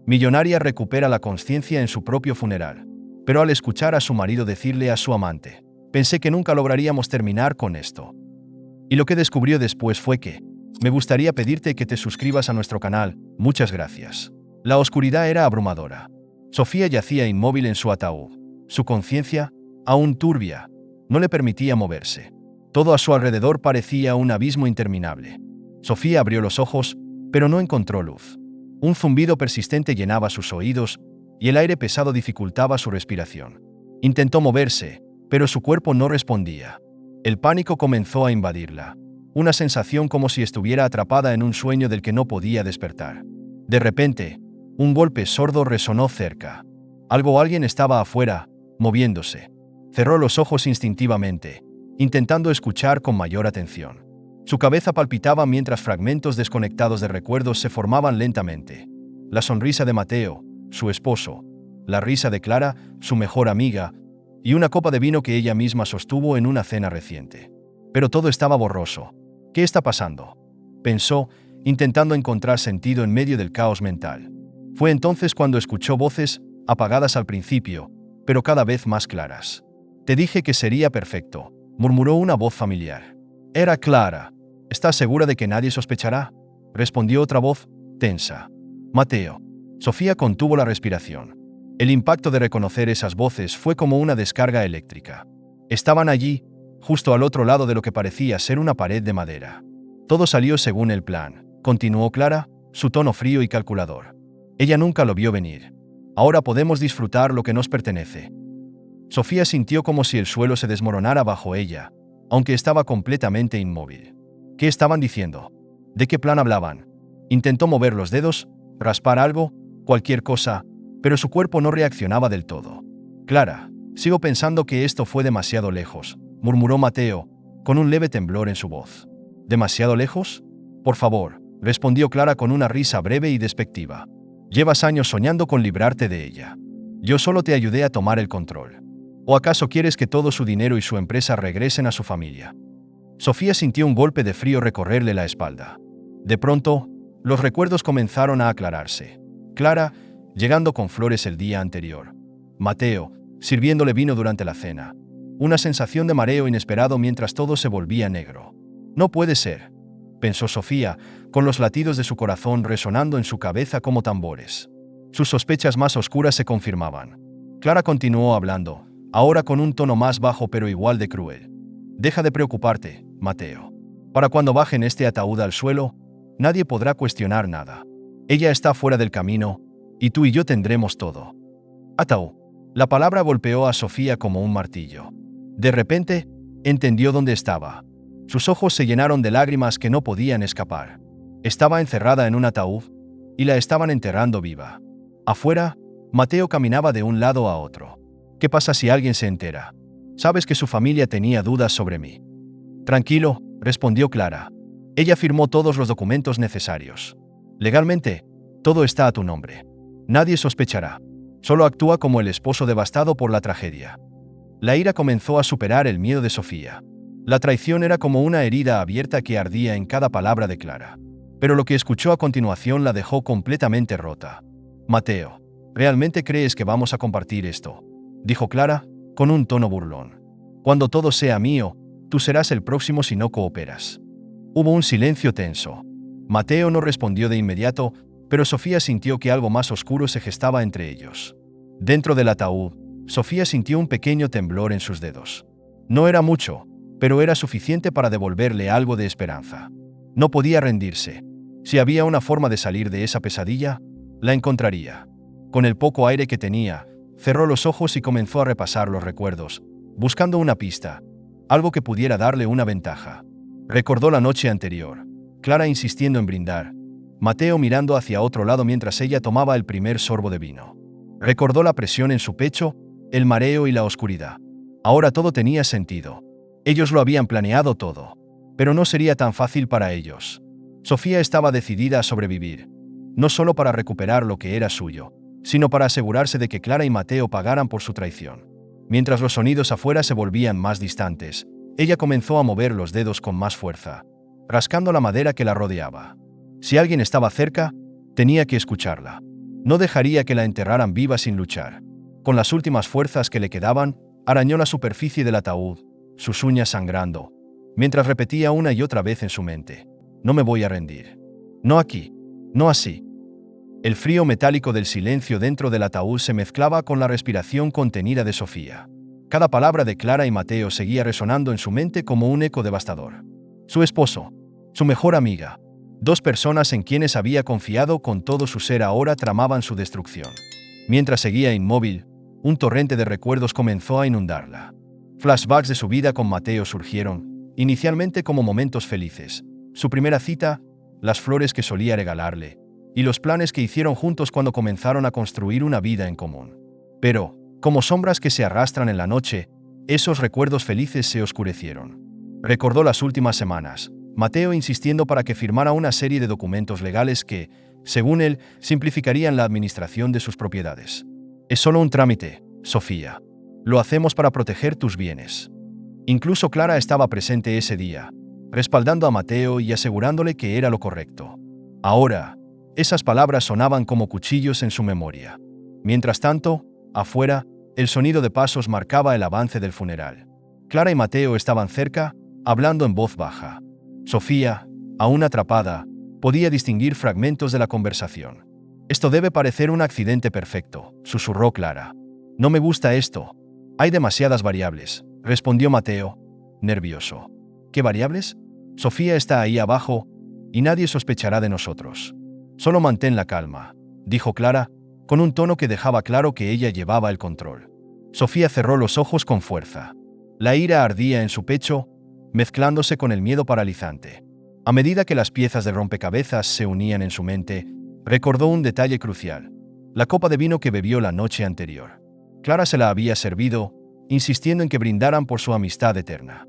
Millonaria recupera la conciencia en su propio funeral. Pero al escuchar a su marido decirle a su amante, pensé que nunca lograríamos terminar con esto. Y lo que descubrió después fue que, me gustaría pedirte que te suscribas a nuestro canal, muchas gracias. La oscuridad era abrumadora. Sofía yacía inmóvil en su ataúd. Su conciencia, aún turbia, no le permitía moverse. Todo a su alrededor parecía un abismo interminable. Sofía abrió los ojos, pero no encontró luz. Un zumbido persistente llenaba sus oídos y el aire pesado dificultaba su respiración. Intentó moverse, pero su cuerpo no respondía. El pánico comenzó a invadirla. Una sensación como si estuviera atrapada en un sueño del que no podía despertar. De repente, un golpe sordo resonó cerca. Algo o alguien estaba afuera, moviéndose. Cerró los ojos instintivamente, intentando escuchar con mayor atención. Su cabeza palpitaba mientras fragmentos desconectados de recuerdos se formaban lentamente. La sonrisa de Mateo, su esposo, la risa de Clara, su mejor amiga, y una copa de vino que ella misma sostuvo en una cena reciente. Pero todo estaba borroso. ¿Qué está pasando?, pensó, intentando encontrar sentido en medio del caos mental. Fue entonces cuando escuchó voces, apagadas al principio, pero cada vez más claras. «Te dije que sería perfecto», murmuró una voz familiar. Era Clara. «¿Estás segura de que nadie sospechará?», respondió otra voz, tensa. «Mateo». Sofía contuvo la respiración. El impacto de reconocer esas voces fue como una descarga eléctrica. Estaban allí, justo al otro lado de lo que parecía ser una pared de madera. «Todo salió según el plan», continuó Clara, su tono frío y calculador. «Ella nunca lo vio venir. Ahora podemos disfrutar lo que nos pertenece». Sofía sintió como si el suelo se desmoronara bajo ella, aunque estaba completamente inmóvil. ¿Qué estaban diciendo? ¿De qué plan hablaban? Intentó mover los dedos, raspar algo, cualquier cosa, pero su cuerpo no reaccionaba del todo. «Clara, sigo pensando que esto fue demasiado lejos», murmuró Mateo, con un leve temblor en su voz. «¿Demasiado lejos? Por favor», respondió Clara con una risa breve y despectiva. «Llevas años soñando con librarte de ella. Yo solo te ayudé a tomar el control. ¿O acaso quieres que todo su dinero y su empresa regresen a su familia?». Sofía sintió un golpe de frío recorrerle la espalda. De pronto, los recuerdos comenzaron a aclararse. Clara, llegando con flores el día anterior. Mateo, sirviéndole vino durante la cena. Una sensación de mareo inesperado mientras todo se volvía negro. «No puede ser», pensó Sofía, con los latidos de su corazón resonando en su cabeza como tambores. Sus sospechas más oscuras se confirmaban. Clara continuó hablando, ahora con un tono más bajo pero igual de cruel. «Deja de preocuparte, Mateo. Para cuando bajen este ataúd al suelo, nadie podrá cuestionar nada. Ella está fuera del camino, y tú y yo tendremos todo». «Ataúd». La palabra golpeó a Sofía como un martillo. De repente, entendió dónde estaba. Sus ojos se llenaron de lágrimas que no podían escapar. Estaba encerrada en un ataúd, y la estaban enterrando viva. Afuera, Mateo caminaba de un lado a otro. «¿Qué pasa si alguien se entera? Sabes que su familia tenía dudas sobre mí». «Tranquilo», respondió Clara. «Ella firmó todos los documentos necesarios. Legalmente, todo está a tu nombre. Nadie sospechará. Solo actúa como el esposo devastado por la tragedia». La ira comenzó a superar el miedo de Sofía. La traición era como una herida abierta que ardía en cada palabra de Clara. Pero lo que escuchó a continuación la dejó completamente rota. «Mateo, ¿realmente crees que vamos a compartir esto?», dijo Clara, con un tono burlón. «Cuando todo sea mío, tú serás el próximo si no cooperas». Hubo un silencio tenso. Mateo no respondió de inmediato, pero Sofía sintió que algo más oscuro se gestaba entre ellos. Dentro del ataúd, Sofía sintió un pequeño temblor en sus dedos. No era mucho, pero era suficiente para devolverle algo de esperanza. No podía rendirse. Si había una forma de salir de esa pesadilla, la encontraría. Con el poco aire que tenía, cerró los ojos y comenzó a repasar los recuerdos, buscando una pista, algo que pudiera darle una ventaja. Recordó la noche anterior, Clara insistiendo en brindar, Mateo mirando hacia otro lado mientras ella tomaba el primer sorbo de vino. Recordó la presión en su pecho, el mareo y la oscuridad. Ahora todo tenía sentido. Ellos lo habían planeado todo, pero no sería tan fácil para ellos. Sofía estaba decidida a sobrevivir, no solo para recuperar lo que era suyo, sino para asegurarse de que Clara y Mateo pagaran por su traición. Mientras los sonidos afuera se volvían más distantes, ella comenzó a mover los dedos con más fuerza, rascando la madera que la rodeaba. Si alguien estaba cerca, tenía que escucharla. No dejaría que la enterraran viva sin luchar. Con las últimas fuerzas que le quedaban, arañó la superficie del ataúd, sus uñas sangrando, mientras repetía una y otra vez en su mente: no me voy a rendir. No aquí. No así. El frío metálico del silencio dentro del ataúd se mezclaba con la respiración contenida de Sofía. Cada palabra de Clara y Mateo seguía resonando en su mente como un eco devastador. Su esposo, su mejor amiga, dos personas en quienes había confiado con todo su ser ahora tramaban su destrucción. Mientras seguía inmóvil, un torrente de recuerdos comenzó a inundarla. Flashbacks de su vida con Mateo surgieron, inicialmente como momentos felices. Su primera cita, las flores que solía regalarle, y los planes que hicieron juntos cuando comenzaron a construir una vida en común. Pero, como sombras que se arrastran en la noche, esos recuerdos felices se oscurecieron. Recordó las últimas semanas, Mateo insistiendo para que firmara una serie de documentos legales que, según él, simplificarían la administración de sus propiedades. Es solo un trámite, Sofía. Lo hacemos para proteger tus bienes. Incluso Clara estaba presente ese día, respaldando a Mateo y asegurándole que era lo correcto. Ahora, esas palabras sonaban como cuchillos en su memoria. Mientras tanto, afuera, el sonido de pasos marcaba el avance del funeral. Clara y Mateo estaban cerca, hablando en voz baja. Sofía, aún atrapada, podía distinguir fragmentos de la conversación. Esto debe parecer un accidente perfecto, susurró Clara. No me gusta esto. Hay demasiadas variables, respondió Mateo, nervioso. ¿Qué variables? Sofía está ahí abajo, y nadie sospechará de nosotros. Solo mantén la calma, dijo Clara, con un tono que dejaba claro que ella llevaba el control. Sofía cerró los ojos con fuerza. La ira ardía en su pecho, mezclándose con el miedo paralizante. A medida que las piezas de rompecabezas se unían en su mente, recordó un detalle crucial: la copa de vino que bebió la noche anterior. Clara se la había servido, insistiendo en que brindaran por su amistad eterna.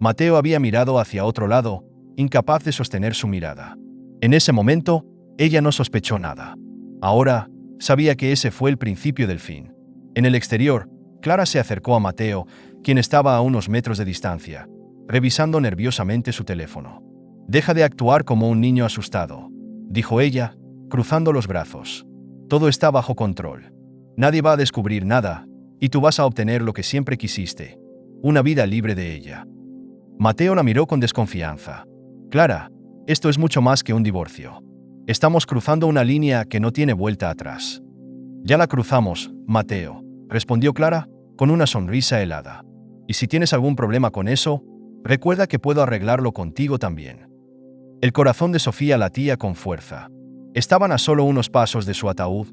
Mateo había mirado hacia otro lado, incapaz de sostener su mirada. En ese momento, ella no sospechó nada. Ahora, sabía que ese fue el principio del fin. En el exterior, Clara se acercó a Mateo, quien estaba a unos metros de distancia, revisando nerviosamente su teléfono. «Deja de actuar como un niño asustado», dijo ella, cruzando los brazos. «Todo está bajo control. Nadie va a descubrir nada, y tú vas a obtener lo que siempre quisiste, una vida libre de ella». Mateo la miró con desconfianza. «Clara, esto es mucho más que un divorcio. Estamos cruzando una línea que no tiene vuelta atrás». «Ya la cruzamos, Mateo», respondió Clara, con una sonrisa helada. «Y si tienes algún problema con eso, recuerda que puedo arreglarlo contigo también». El corazón de Sofía latía con fuerza. Estaban a solo unos pasos de su ataúd,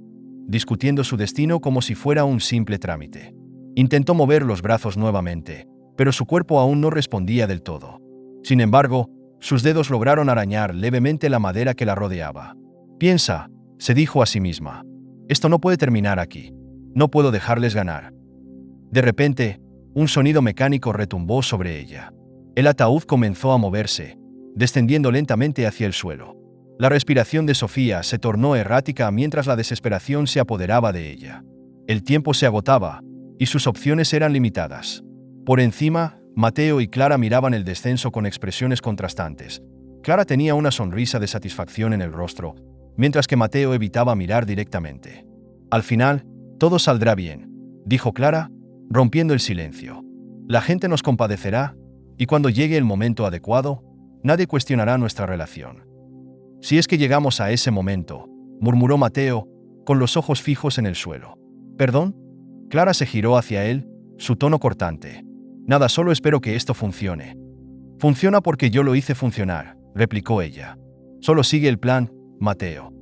discutiendo su destino como si fuera un simple trámite. Intentó mover los brazos nuevamente, pero su cuerpo aún no respondía del todo. Sin embargo, sus dedos lograron arañar levemente la madera que la rodeaba. «Piensa», se dijo a sí misma, «esto no puede terminar aquí. No puedo dejarles ganar». De repente, un sonido mecánico retumbó sobre ella. El ataúd comenzó a moverse, descendiendo lentamente hacia el suelo. La respiración de Sofía se tornó errática mientras la desesperación se apoderaba de ella. El tiempo se agotaba, y sus opciones eran limitadas. Por encima, Mateo y Clara miraban el descenso con expresiones contrastantes. Clara tenía una sonrisa de satisfacción en el rostro, mientras que Mateo evitaba mirar directamente. «Al final, todo saldrá bien», dijo Clara, rompiendo el silencio. «La gente nos compadecerá, y cuando llegue el momento adecuado, nadie cuestionará nuestra relación». «Si es que llegamos a ese momento», murmuró Mateo, con los ojos fijos en el suelo. «¿Perdón?» Clara se giró hacia él, su tono cortante. «Nada, solo espero que esto funcione». «Funciona porque yo lo hice funcionar», replicó ella. «Solo sigue el plan, Mateo».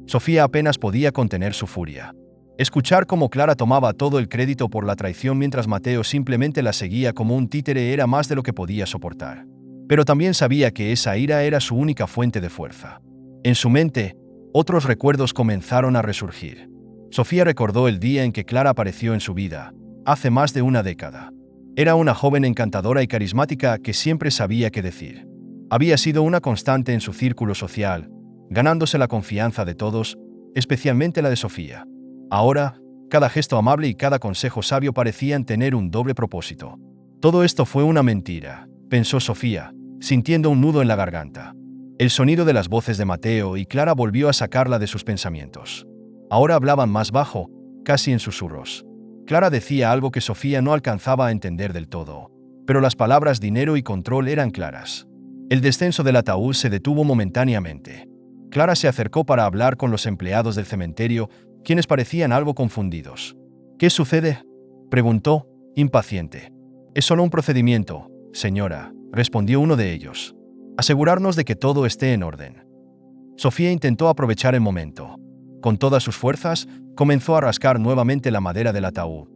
Sofía apenas podía contener su furia. Escuchar cómo Clara tomaba todo el crédito por la traición mientras Mateo simplemente la seguía como un títere era más de lo que podía soportar. Pero también sabía que esa ira era su única fuente de fuerza. En su mente, otros recuerdos comenzaron a resurgir. Sofía recordó el día en que Clara apareció en su vida, hace más de una década. Era una joven encantadora y carismática que siempre sabía qué decir. Había sido una constante en su círculo social, ganándose la confianza de todos, especialmente la de Sofía. Ahora, cada gesto amable y cada consejo sabio parecían tener un doble propósito. Todo esto fue una mentira, pensó Sofía, sintiendo un nudo en la garganta. El sonido de las voces de Mateo y Clara volvió a sacarla de sus pensamientos. Ahora hablaban más bajo, casi en susurros. Clara decía algo que Sofía no alcanzaba a entender del todo, pero las palabras dinero y control eran claras. El descenso del ataúd se detuvo momentáneamente. Clara se acercó para hablar con los empleados del cementerio, quienes parecían algo confundidos. ¿Qué sucede?, preguntó, impaciente. Es solo un procedimiento, señora, respondió uno de ellos. Asegurarnos de que todo esté en orden. Sofía intentó aprovechar el momento. Con todas sus fuerzas, comenzó a rascar nuevamente la madera del ataúd,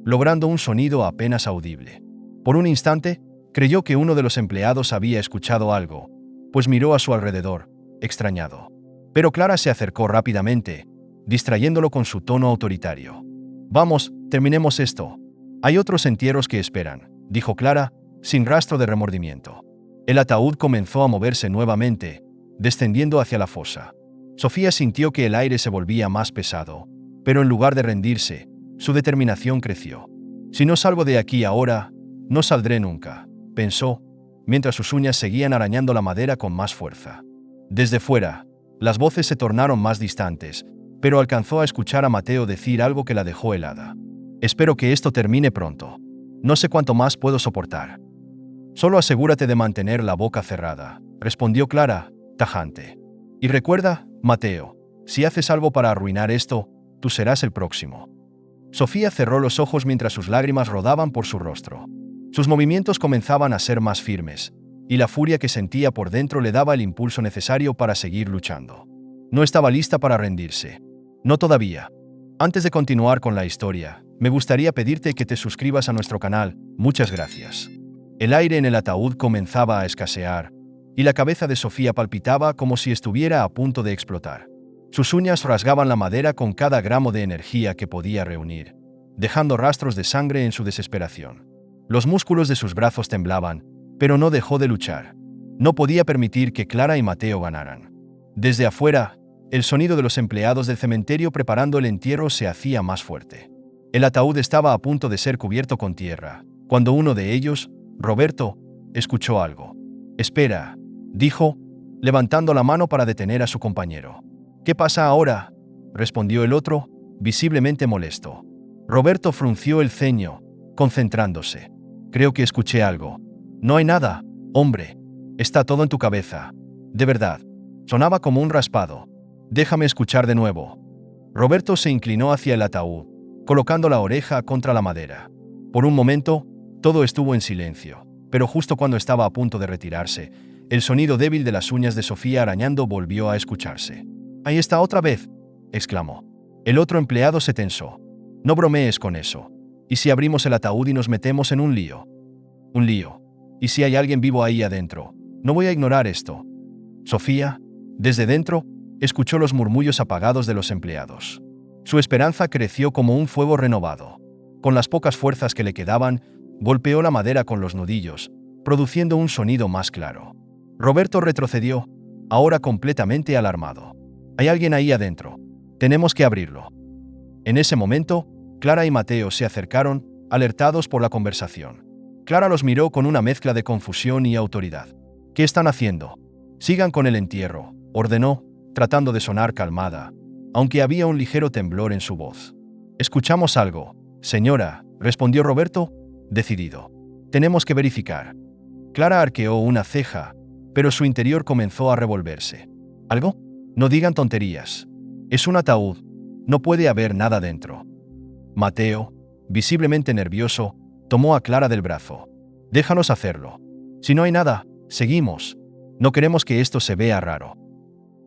logrando un sonido apenas audible. Por un instante, creyó que uno de los empleados había escuchado algo, pues miró a su alrededor, extrañado. Pero Clara se acercó rápidamente, distrayéndolo con su tono autoritario. «Vamos, terminemos esto. Hay otros entierros que esperan», dijo Clara, sin rastro de remordimiento. El ataúd comenzó a moverse nuevamente, descendiendo hacia la fosa. Sofía sintió que el aire se volvía más pesado, pero en lugar de rendirse, su determinación creció. «Si no salgo de aquí ahora, no saldré nunca», pensó, mientras sus uñas seguían arañando la madera con más fuerza. Desde fuera, las voces se tornaron más distantes, pero alcanzó a escuchar a Mateo decir algo que la dejó helada. «Espero que esto termine pronto. No sé cuánto más puedo soportar». «Solo asegúrate de mantener la boca cerrada», respondió Clara, tajante. «Y recuerda, Mateo, si haces algo para arruinar esto, tú serás el próximo». Sofía cerró los ojos mientras sus lágrimas rodaban por su rostro. Sus movimientos comenzaban a ser más firmes, y la furia que sentía por dentro le daba el impulso necesario para seguir luchando. No estaba lista para rendirse. No todavía. Antes de continuar con la historia, me gustaría pedirte que te suscribas a nuestro canal. Muchas gracias. El aire en el ataúd comenzaba a escasear, y la cabeza de Sofía palpitaba como si estuviera a punto de explotar. Sus uñas rasgaban la madera con cada gramo de energía que podía reunir, dejando rastros de sangre en su desesperación. Los músculos de sus brazos temblaban, pero no dejó de luchar. No podía permitir que Clara y Mateo ganaran. Desde afuera, el sonido de los empleados del cementerio preparando el entierro se hacía más fuerte. El ataúd estaba a punto de ser cubierto con tierra, cuando uno de ellos, Roberto, escuchó algo. «Espera», dijo, levantando la mano para detener a su compañero. «¿Qué pasa ahora?», respondió el otro, visiblemente molesto. Roberto frunció el ceño, concentrándose. «Creo que escuché algo». «No hay nada, hombre. Está todo en tu cabeza. De verdad». Sonaba como un raspado. «Déjame escuchar de nuevo». Roberto se inclinó hacia el ataúd, colocando la oreja contra la madera. Por un momento, todo estuvo en silencio, pero justo cuando estaba a punto de retirarse, el sonido débil de las uñas de Sofía arañando volvió a escucharse. «Ahí está otra vez», exclamó. El otro empleado se tensó. «No bromees con eso. ¿Y si abrimos el ataúd y nos metemos en un lío?» «Un lío. ¿Y si hay alguien vivo ahí adentro? No voy a ignorar esto». Sofía, desde dentro, escuchó los murmullos apagados de los empleados. Su esperanza creció como un fuego renovado. Con las pocas fuerzas que le quedaban, golpeó la madera con los nudillos, produciendo un sonido más claro. Roberto retrocedió, ahora completamente alarmado. «Hay alguien ahí adentro. Tenemos que abrirlo». En ese momento, Clara y Mateo se acercaron, alertados por la conversación. Clara los miró con una mezcla de confusión y autoridad. «¿Qué están haciendo?». «Sigan con el entierro», ordenó, tratando de sonar calmada, aunque había un ligero temblor en su voz. «Escuchamos algo, señora», respondió Roberto, decidido. «Tenemos que verificar». Clara arqueó una ceja, pero su interior comenzó a revolverse. «¿Algo? No digan tonterías. Es un ataúd. No puede haber nada dentro». Mateo, visiblemente nervioso, tomó a Clara del brazo. «Déjanos hacerlo. Si no hay nada, seguimos. No queremos que esto se vea raro».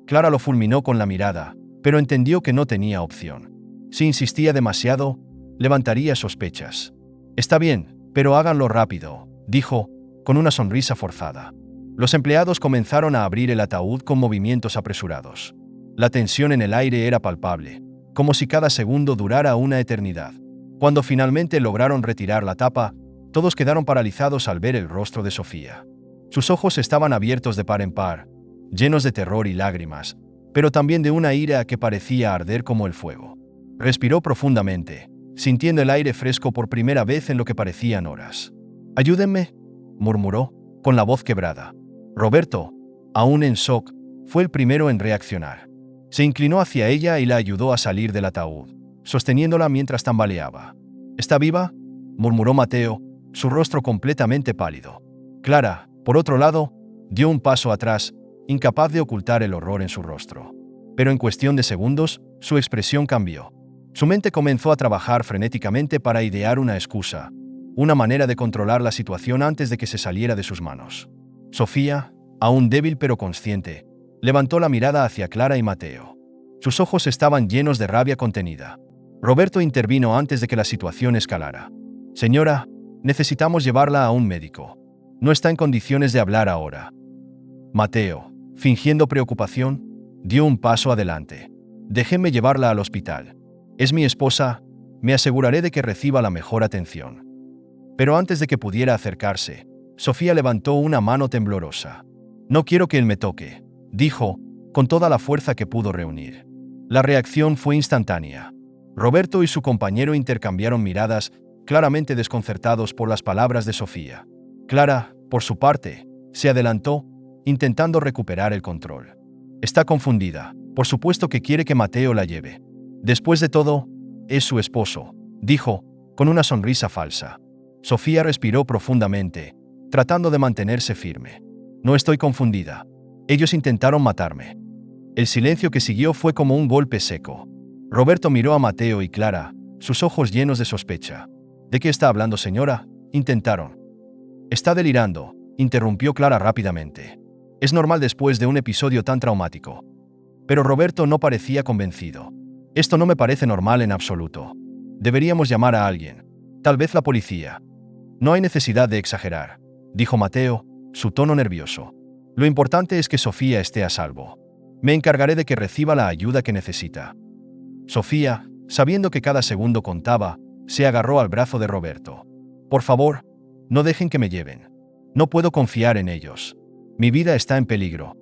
Clara lo fulminó con la mirada, pero entendió que no tenía opción. Si insistía demasiado, levantaría sospechas. «Está bien, pero háganlo rápido», dijo, con una sonrisa forzada. Los empleados comenzaron a abrir el ataúd con movimientos apresurados. La tensión en el aire era palpable, como si cada segundo durara una eternidad. Cuando finalmente lograron retirar la tapa, todos quedaron paralizados al ver el rostro de Sofía. Sus ojos estaban abiertos de par en par, llenos de terror y lágrimas, pero también de una ira que parecía arder como el fuego. Respiró profundamente, sintiendo el aire fresco por primera vez en lo que parecían horas. «Ayúdenme», murmuró, con la voz quebrada. Roberto, aún en shock, fue el primero en reaccionar. Se inclinó hacia ella y la ayudó a salir del ataúd, sosteniéndola mientras tambaleaba. ¿Está viva?, murmuró Mateo, su rostro completamente pálido. Clara, por otro lado, dio un paso atrás, incapaz de ocultar el horror en su rostro. Pero en cuestión de segundos, su expresión cambió. Su mente comenzó a trabajar frenéticamente para idear una excusa, una manera de controlar la situación antes de que se saliera de sus manos. Sofía, aún débil pero consciente, levantó la mirada hacia Clara y Mateo. Sus ojos estaban llenos de rabia contenida. Roberto intervino antes de que la situación escalara. «Señora, necesitamos llevarla a un médico. No está en condiciones de hablar ahora». Mateo, fingiendo preocupación, dio un paso adelante. «Déjenme llevarla al hospital. Es mi esposa, me aseguraré de que reciba la mejor atención». Pero antes de que pudiera acercarse, Sofía levantó una mano temblorosa. «No quiero que él me toque», dijo, con toda la fuerza que pudo reunir. La reacción fue instantánea. Roberto y su compañero intercambiaron miradas, claramente desconcertados por las palabras de Sofía. Clara, por su parte, se adelantó, intentando recuperar el control. «Está confundida. Por supuesto que quiere que Mateo la lleve. Después de todo, es su esposo», dijo, con una sonrisa falsa. Sofía respiró profundamente, tratando de mantenerse firme. «No estoy confundida. Ellos intentaron matarme». El silencio que siguió fue como un golpe seco. Roberto miró a Mateo y Clara, sus ojos llenos de sospecha. «¿De qué está hablando, señora?», intentaron. «Está delirando», interrumpió Clara rápidamente. «Es normal después de un episodio tan traumático». Pero Roberto no parecía convencido. «Esto no me parece normal en absoluto. Deberíamos llamar a alguien. Tal vez la policía». «No hay necesidad de exagerar», dijo Mateo, su tono nervioso. «Lo importante es que Sofía esté a salvo. Me encargaré de que reciba la ayuda que necesita». Sofía, sabiendo que cada segundo contaba, se agarró al brazo de Roberto. «Por favor, no dejen que me lleven. No puedo confiar en ellos. Mi vida está en peligro».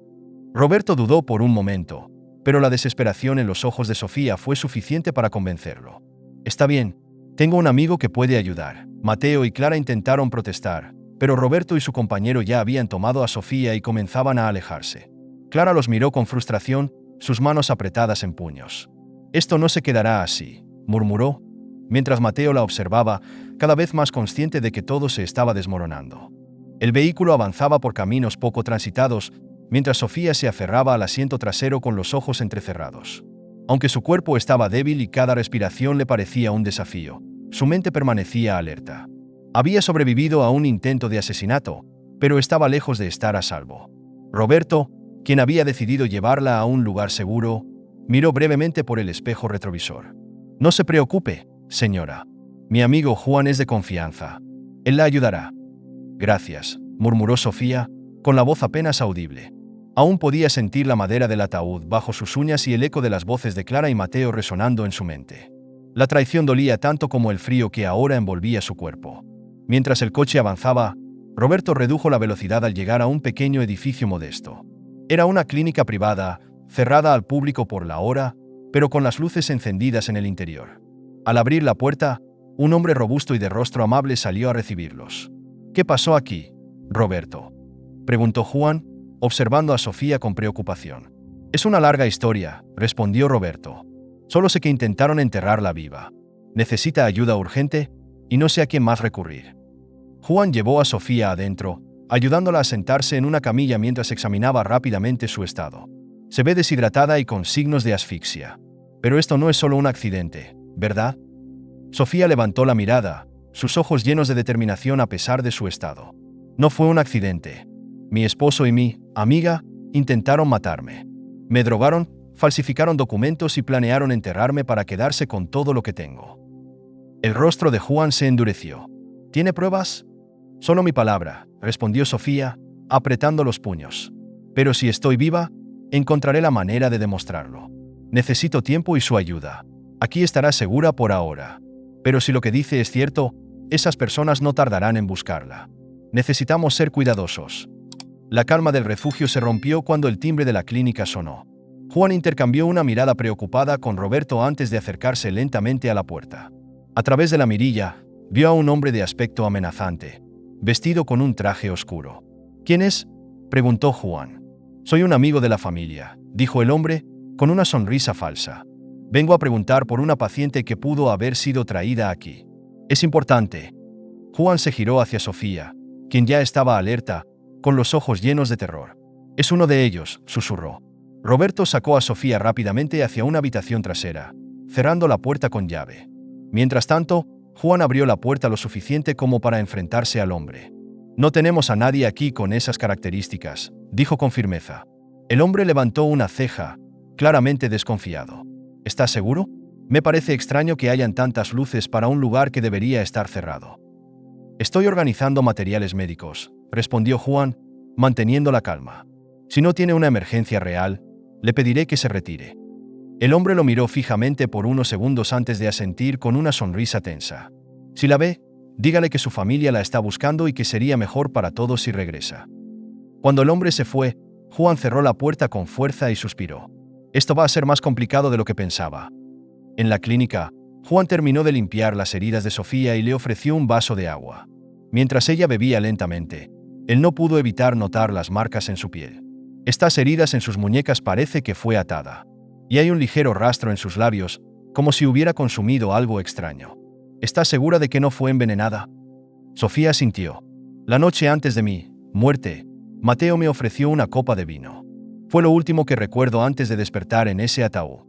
Roberto dudó por un momento, pero la desesperación en los ojos de Sofía fue suficiente para convencerlo. «Está bien, tengo un amigo que puede ayudar». Mateo y Clara intentaron protestar, pero Roberto y su compañero ya habían tomado a Sofía y comenzaban a alejarse. Clara los miró con frustración, sus manos apretadas en puños. «Esto no se quedará así», murmuró, mientras Mateo la observaba, cada vez más consciente de que todo se estaba desmoronando. El vehículo avanzaba por caminos poco transitados, mientras Sofía se aferraba al asiento trasero con los ojos entrecerrados. Aunque su cuerpo estaba débil y cada respiración le parecía un desafío, su mente permanecía alerta. Había sobrevivido a un intento de asesinato, pero estaba lejos de estar a salvo. Roberto, quien había decidido llevarla a un lugar seguro, miró brevemente por el espejo retrovisor. «No se preocupe, señora. Mi amigo Juan es de confianza. Él la ayudará». «Gracias», murmuró Sofía, con la voz apenas audible. Aún podía sentir la madera del ataúd bajo sus uñas y el eco de las voces de Clara y Mateo resonando en su mente. La traición dolía tanto como el frío que ahora envolvía su cuerpo. Mientras el coche avanzaba, Roberto redujo la velocidad al llegar a un pequeño edificio modesto. Era una clínica privada, cerrada al público por la hora, pero con las luces encendidas en el interior. Al abrir la puerta, un hombre robusto y de rostro amable salió a recibirlos. «¿Qué pasó aquí, Roberto?», preguntó Juan, observando a Sofía con preocupación. «Es una larga historia», respondió Roberto. «Solo sé que intentaron enterrarla viva. Necesita ayuda urgente y no sé a quién más recurrir». Juan llevó a Sofía adentro, ayudándola a sentarse en una camilla mientras examinaba rápidamente su estado. «Se ve deshidratada y con signos de asfixia. Pero esto no es solo un accidente, ¿verdad?». Sofía levantó la mirada, sus ojos llenos de determinación a pesar de su estado. «No fue un accidente. Mi esposo y mi amiga intentaron matarme. Me drogaron, falsificaron documentos y planearon enterrarme para quedarse con todo lo que tengo». El rostro de Juan se endureció. «¿Tiene pruebas?». «Solo mi palabra», respondió Sofía, apretando los puños. «Pero si estoy viva, encontraré la manera de demostrarlo. Necesito tiempo y su ayuda. Aquí estará segura por ahora. Pero si lo que dice es cierto, esas personas no tardarán en buscarla. Necesitamos ser cuidadosos». La calma del refugio se rompió cuando el timbre de la clínica sonó. Juan intercambió una mirada preocupada con Roberto antes de acercarse lentamente a la puerta. A través de la mirilla, vio a un hombre de aspecto amenazante, vestido con un traje oscuro. «¿Quién es?», preguntó Juan. «Soy un amigo de la familia», dijo el hombre, con una sonrisa falsa. Vengo a preguntar por una paciente que pudo haber sido traída aquí. Es importante. Juan se giró hacia Sofía, quien ya estaba alerta, con los ojos llenos de terror. Es uno de ellos, susurró. Roberto sacó a Sofía rápidamente hacia una habitación trasera, cerrando la puerta con llave. Mientras tanto, Juan abrió la puerta lo suficiente como para enfrentarse al hombre. No tenemos a nadie aquí con esas características, dijo con firmeza. El hombre levantó una ceja, claramente desconfiado. ¿Estás seguro? Me parece extraño que hayan tantas luces para un lugar que debería estar cerrado. Estoy organizando materiales médicos, respondió Juan, manteniendo la calma. Si no tiene una emergencia real, le pediré que se retire. El hombre lo miró fijamente por unos segundos antes de asentir con una sonrisa tensa. Si la ve, dígale que su familia la está buscando y que sería mejor para todos si regresa. Cuando el hombre se fue, Juan cerró la puerta con fuerza y suspiró. Esto va a ser más complicado de lo que pensaba. En la clínica, Juan terminó de limpiar las heridas de Sofía y le ofreció un vaso de agua. Mientras ella bebía lentamente, él no pudo evitar notar las marcas en su piel. Estas heridas en sus muñecas parece que fue atada. Y hay un ligero rastro en sus labios, como si hubiera consumido algo extraño. ¿Estás segura de que no fue envenenada? Sofía asintió. La noche antes de mi muerte, Mateo me ofreció una copa de vino. Fue lo último que recuerdo antes de despertar en ese ataúd.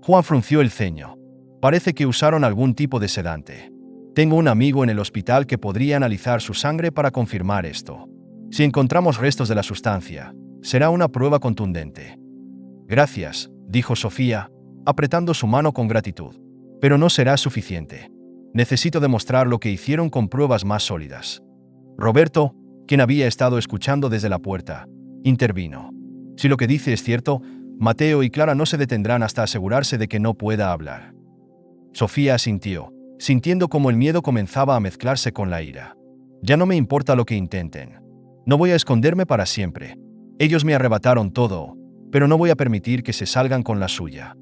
Juan frunció el ceño. Parece que usaron algún tipo de sedante. Tengo un amigo en el hospital que podría analizar su sangre para confirmar esto. Si encontramos restos de la sustancia, será una prueba contundente. Gracias, dijo Sofía, apretando su mano con gratitud. Pero no será suficiente. Necesito demostrar lo que hicieron con pruebas más sólidas. Roberto, quien había estado escuchando desde la puerta, intervino. Si lo que dice es cierto, Mateo y Clara no se detendrán hasta asegurarse de que no pueda hablar. Sofía asintió, sintiendo como el miedo comenzaba a mezclarse con la ira. Ya no me importa lo que intenten. No voy a esconderme para siempre. Ellos me arrebataron todo, pero no voy a permitir que se salgan con la suya.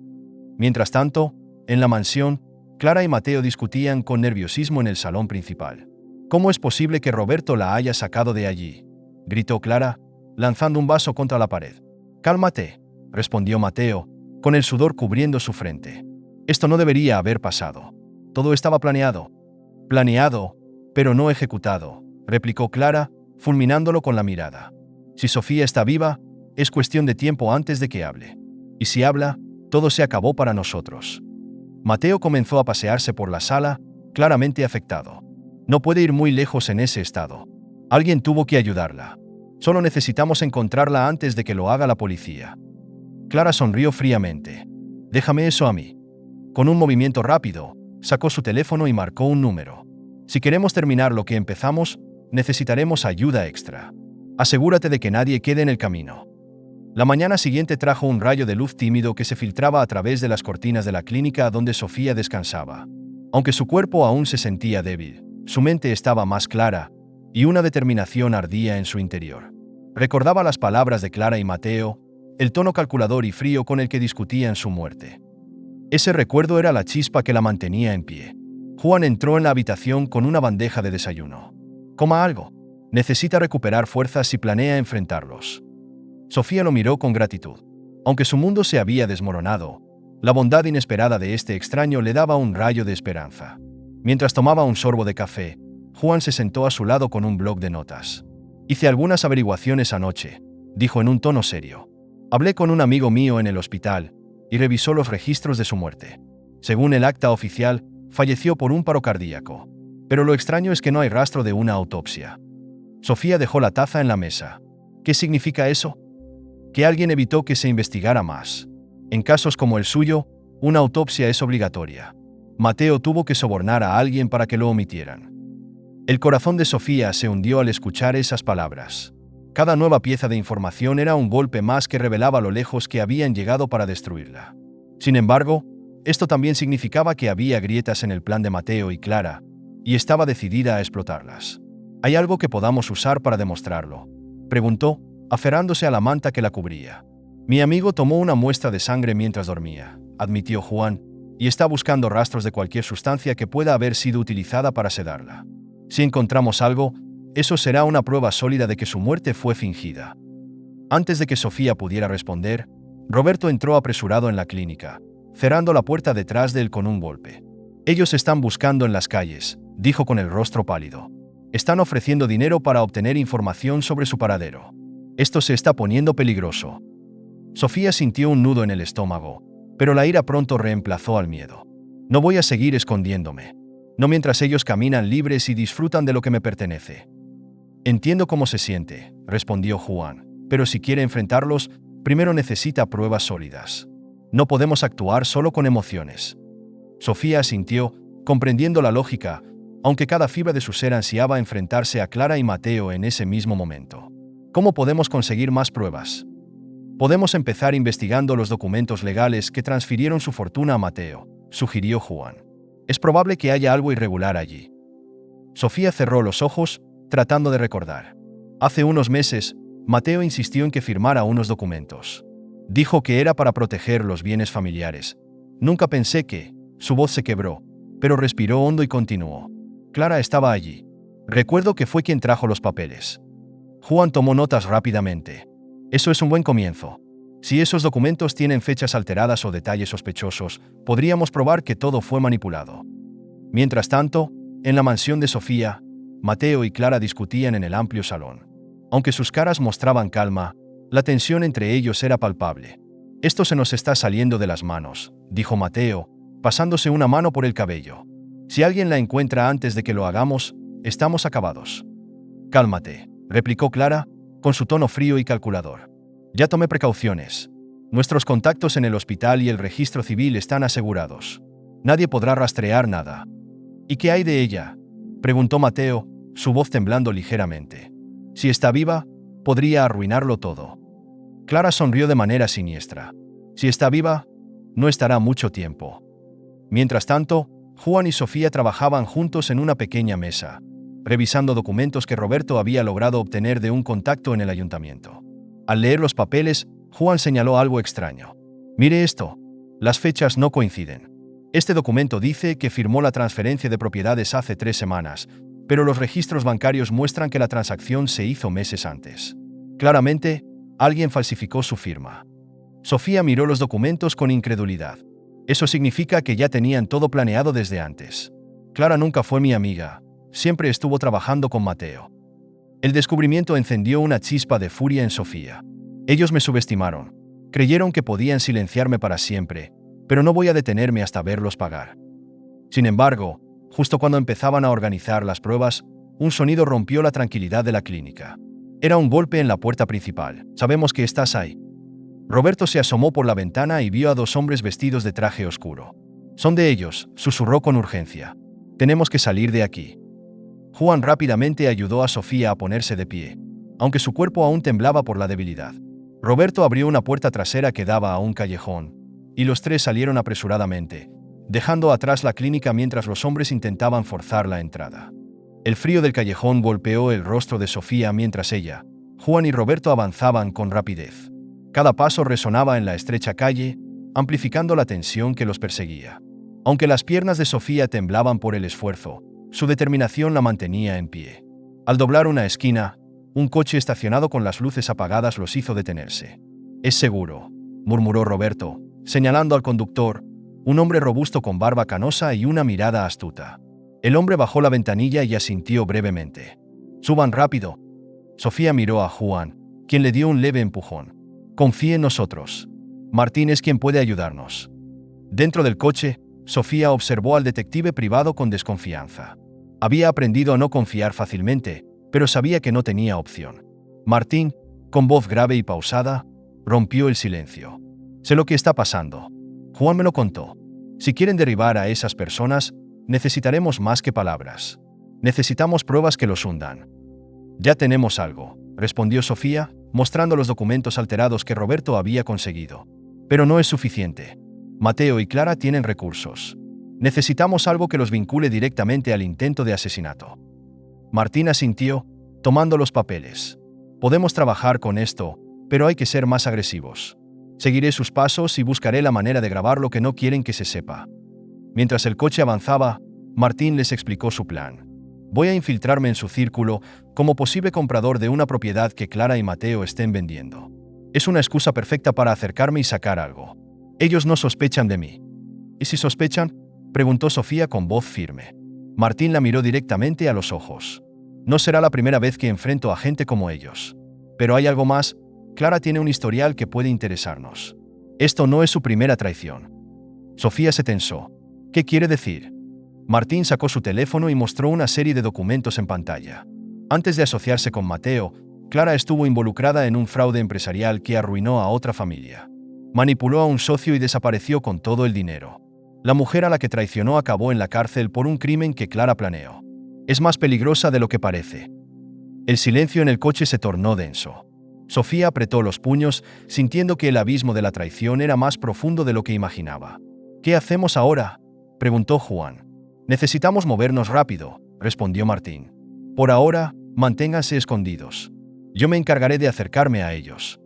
Mientras tanto, en la mansión, Clara y Mateo discutían con nerviosismo en el salón principal. ¿Cómo es posible que Roberto la haya sacado de allí?, gritó Clara, lanzando un vaso contra la pared. Cálmate, respondió Mateo, con el sudor cubriendo su frente. Esto no debería haber pasado. Todo estaba planeado. Planeado, pero no ejecutado, replicó Clara, fulminándolo con la mirada. Si Sofía está viva, es cuestión de tiempo antes de que hable. Y si habla, todo se acabó para nosotros. Mateo comenzó a pasearse por la sala, claramente afectado. No puede ir muy lejos en ese estado. Alguien tuvo que ayudarla. Solo necesitamos encontrarla antes de que lo haga la policía. Clara sonrió fríamente. Déjame eso a mí. Con un movimiento rápido, sacó su teléfono y marcó un número. Si queremos terminar lo que empezamos, necesitaremos ayuda extra. Asegúrate de que nadie quede en el camino. La mañana siguiente trajo un rayo de luz tímido que se filtraba a través de las cortinas de la clínica donde Sofía descansaba. Aunque su cuerpo aún se sentía débil, su mente estaba más clara, y una determinación ardía en su interior. Recordaba las palabras de Clara y Mateo, el tono calculador y frío con el que discutían su muerte. Ese recuerdo era la chispa que la mantenía en pie. Juan entró en la habitación con una bandeja de desayuno. Coma algo. Necesita recuperar fuerzas y planea enfrentarlos. Sofía lo miró con gratitud. Aunque su mundo se había desmoronado, la bondad inesperada de este extraño le daba un rayo de esperanza. Mientras tomaba un sorbo de café, Juan se sentó a su lado con un bloc de notas. Hice algunas averiguaciones anoche, dijo en un tono serio. Hablé con un amigo mío en el hospital y revisó los registros de su muerte. Según el acta oficial, falleció por un paro cardíaco. Pero lo extraño es que no hay rastro de una autopsia. Sofía dejó la taza en la mesa. ¿Qué significa eso? Que alguien evitó que se investigara más. En casos como el suyo, una autopsia es obligatoria. Mateo tuvo que sobornar a alguien para que lo omitieran. El corazón de Sofía se hundió al escuchar esas palabras. Cada nueva pieza de información era un golpe más que revelaba lo lejos que habían llegado para destruirla. Sin embargo, esto también significaba que había grietas en el plan de Mateo y Clara, y estaba decidida a explotarlas. ¿Hay algo que podamos usar para demostrarlo?, preguntó, aferrándose a la manta que la cubría. Mi amigo tomó una muestra de sangre mientras dormía, admitió Juan, y está buscando rastros de cualquier sustancia que pueda haber sido utilizada para sedarla. Si encontramos algo, eso será una prueba sólida de que su muerte fue fingida. Antes de que Sofía pudiera responder, Roberto entró apresurado en la clínica, cerrando la puerta detrás de él con un golpe. Ellos están buscando en las calles, dijo con el rostro pálido. Están ofreciendo dinero para obtener información sobre su paradero. Esto se está poniendo peligroso. Sofía sintió un nudo en el estómago, pero la ira pronto reemplazó al miedo. No voy a seguir escondiéndome. No mientras ellos caminan libres y disfrutan de lo que me pertenece. Entiendo cómo se siente, respondió Juan, pero si quiere enfrentarlos, primero necesita pruebas sólidas. No podemos actuar solo con emociones. Sofía asintió, comprendiendo la lógica, aunque cada fibra de su ser ansiaba enfrentarse a Clara y Mateo en ese mismo momento. ¿Cómo podemos conseguir más pruebas? Podemos empezar investigando los documentos legales que transfirieron su fortuna a Mateo, sugirió Juan. Es probable que haya algo irregular allí. Sofía cerró los ojos, tratando de recordar. Hace unos meses, Mateo insistió en que firmara unos documentos. Dijo que era para proteger los bienes familiares. Nunca pensé que... Su voz se quebró, pero respiró hondo y continuó. Clara estaba allí. Recuerdo que fue quien trajo los papeles. Juan tomó notas rápidamente. Eso es un buen comienzo. Si esos documentos tienen fechas alteradas o detalles sospechosos, podríamos probar que todo fue manipulado. Mientras tanto, en la mansión de Sofía, Mateo y Clara discutían en el amplio salón. Aunque sus caras mostraban calma, la tensión entre ellos era palpable. Esto se nos está saliendo de las manos, dijo Mateo, pasándose una mano por el cabello. Si alguien la encuentra antes de que lo hagamos, estamos acabados. Cálmate, replicó Clara, con su tono frío y calculador. Ya tomé precauciones. Nuestros contactos en el hospital y el registro civil están asegurados. Nadie podrá rastrear nada. ¿Y qué hay de ella?, preguntó Mateo, su voz temblando ligeramente. Si está viva, podría arruinarlo todo. Clara sonrió de manera siniestra. Si está viva, no estará mucho tiempo. Mientras tanto, Juan y Sofía trabajaban juntos en una pequeña mesa, revisando documentos que Roberto había logrado obtener de un contacto en el ayuntamiento. Al leer los papeles, Juan señaló algo extraño. Mire esto. Las fechas no coinciden. Este documento dice que firmó la transferencia de propiedades hace 3 semanas, pero los registros bancarios muestran que la transacción se hizo meses antes. Claramente, alguien falsificó su firma. Sofía miró los documentos con incredulidad. Eso significa que ya tenían todo planeado desde antes. Clara nunca fue mi amiga. Siempre estuvo trabajando con Mateo. El descubrimiento encendió una chispa de furia en Sofía. Ellos me subestimaron. Creyeron que podían silenciarme para siempre, pero no voy a detenerme hasta verlos pagar. Sin embargo, justo cuando empezaban a organizar las pruebas, un sonido rompió la tranquilidad de la clínica. Era un golpe en la puerta principal. Sabemos que estás ahí. Roberto se asomó por la ventana y vio a 2 hombres vestidos de traje oscuro. Son de ellos, susurró con urgencia. Tenemos que salir de aquí. Juan rápidamente ayudó a Sofía a ponerse de pie, aunque su cuerpo aún temblaba por la debilidad. Roberto abrió una puerta trasera que daba a un callejón, y los 3 salieron apresuradamente, dejando atrás la clínica mientras los hombres intentaban forzar la entrada. El frío del callejón golpeó el rostro de Sofía mientras ella, Juan y Roberto avanzaban con rapidez. Cada paso resonaba en la estrecha calle, amplificando la tensión que los perseguía. Aunque las piernas de Sofía temblaban por el esfuerzo, su determinación la mantenía en pie. Al doblar una esquina, un coche estacionado con las luces apagadas los hizo detenerse. «Es seguro», murmuró Roberto, señalando al conductor, un hombre robusto con barba canosa y una mirada astuta. El hombre bajó la ventanilla y asintió brevemente. «Suban rápido». Sofía miró a Juan, quien le dio un leve empujón. «Confíe en nosotros. Martín es quien puede ayudarnos». Dentro del coche, Sofía observó al detective privado con desconfianza. Había aprendido a no confiar fácilmente, pero sabía que no tenía opción. Martín, con voz grave y pausada, rompió el silencio. «Sé lo que está pasando. Juan me lo contó. Si quieren derribar a esas personas, necesitaremos más que palabras. Necesitamos pruebas que los hundan». «Ya tenemos algo», respondió Sofía, mostrando los documentos alterados que Roberto había conseguido. «Pero no es suficiente. Mateo y Clara tienen recursos. Necesitamos algo que los vincule directamente al intento de asesinato». Martín asintió, tomando los papeles. «Podemos trabajar con esto, pero hay que ser más agresivos. Seguiré sus pasos y buscaré la manera de grabar lo que no quieren que se sepa». Mientras el coche avanzaba, Martín les explicó su plan. «Voy a infiltrarme en su círculo como posible comprador de una propiedad que Clara y Mateo estén vendiendo. Es una excusa perfecta para acercarme y sacar algo. Ellos no sospechan de mí. ¿Y si sospechan?, preguntó Sofía con voz firme. Martín la miró directamente a los ojos. No será la primera vez que enfrento a gente como ellos. Pero hay algo más. Clara tiene un historial que puede interesarnos. Esto no es su primera traición. Sofía se tensó. ¿Qué quiere decir? Martín sacó su teléfono y mostró una serie de documentos en pantalla. Antes de asociarse con Mateo, Clara estuvo involucrada en un fraude empresarial que arruinó a otra familia. Manipuló a un socio y desapareció con todo el dinero. La mujer a la que traicionó acabó en la cárcel por un crimen que Clara planeó. Es más peligrosa de lo que parece. El silencio en el coche se tornó denso. Sofía apretó los puños, sintiendo que el abismo de la traición era más profundo de lo que imaginaba. ¿Qué hacemos ahora?, preguntó Juan. Necesitamos movernos rápido, respondió Martín. Por ahora, manténganse escondidos. Yo me encargaré de acercarme a ellos.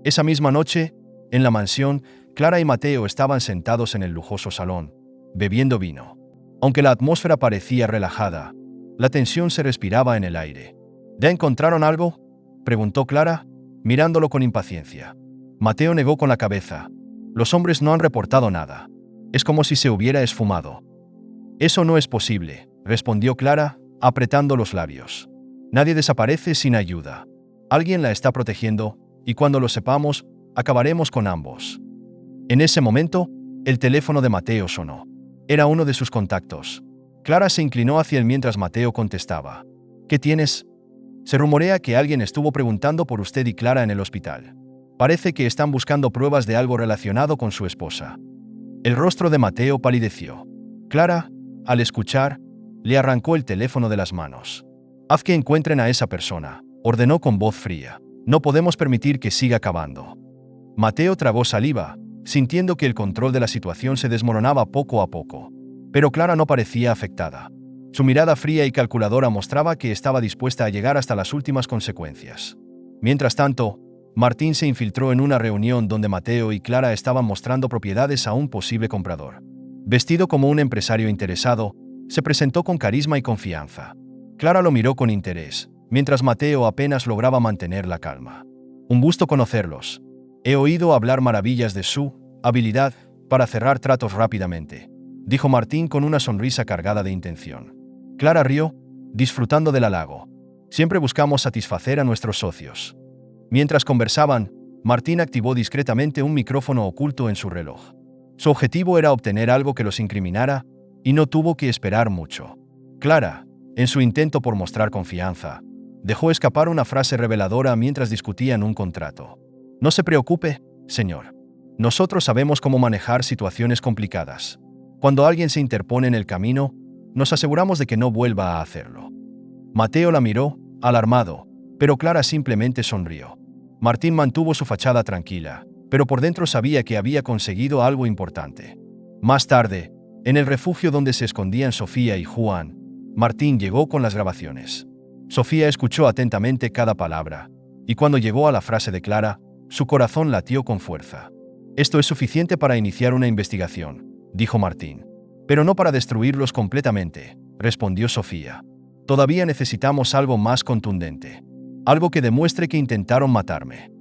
Esa misma noche, en la mansión, Clara y Mateo estaban sentados en el lujoso salón, bebiendo vino. Aunque la atmósfera parecía relajada, la tensión se respiraba en el aire. ¿Ya encontraron algo?, preguntó Clara, mirándolo con impaciencia. Mateo negó con la cabeza. Los hombres no han reportado nada. Es como si se hubiera esfumado. Eso no es posible, respondió Clara, apretando los labios. Nadie desaparece sin ayuda. Alguien la está protegiendo, y cuando lo sepamos, acabaremos con ambos. En ese momento, el teléfono de Mateo sonó. Era uno de sus contactos. Clara se inclinó hacia él mientras Mateo contestaba. ¿Qué tienes? Se rumorea que alguien estuvo preguntando por usted y Clara en el hospital. Parece que están buscando pruebas de algo relacionado con su esposa. El rostro de Mateo palideció. Clara, al escuchar, le arrancó el teléfono de las manos. Haz que encuentren a esa persona, ordenó con voz fría. No podemos permitir que siga cavando. Mateo tragó saliva, sintiendo que el control de la situación se desmoronaba poco a poco. Pero Clara no parecía afectada. Su mirada fría y calculadora mostraba que estaba dispuesta a llegar hasta las últimas consecuencias. Mientras tanto, Martín se infiltró en una reunión donde Mateo y Clara estaban mostrando propiedades a un posible comprador. Vestido como un empresario interesado, se presentó con carisma y confianza. Clara lo miró con interés, mientras Mateo apenas lograba mantener la calma. Un gusto conocerlos. He oído hablar maravillas de su habilidad para cerrar tratos rápidamente, dijo Martín con una sonrisa cargada de intención. Clara rió, disfrutando del halago. Siempre buscamos satisfacer a nuestros socios. Mientras conversaban, Martín activó discretamente un micrófono oculto en su reloj. Su objetivo era obtener algo que los incriminara, y no tuvo que esperar mucho. Clara, en su intento por mostrar confianza, dejó escapar una frase reveladora mientras discutían un contrato. No se preocupe, señor. Nosotros sabemos cómo manejar situaciones complicadas. Cuando alguien se interpone en el camino, nos aseguramos de que no vuelva a hacerlo. Mateo la miró, alarmado, pero Clara simplemente sonrió. Martín mantuvo su fachada tranquila, pero por dentro sabía que había conseguido algo importante. Más tarde, en el refugio donde se escondían Sofía y Juan, Martín llegó con las grabaciones. Sofía escuchó atentamente cada palabra, y cuando llegó a la frase de Clara, su corazón latió con fuerza. Esto es suficiente para iniciar una investigación, dijo Martín. Pero no para destruirlos completamente, respondió Sofía. Todavía necesitamos algo más contundente. Algo que demuestre que intentaron matarme.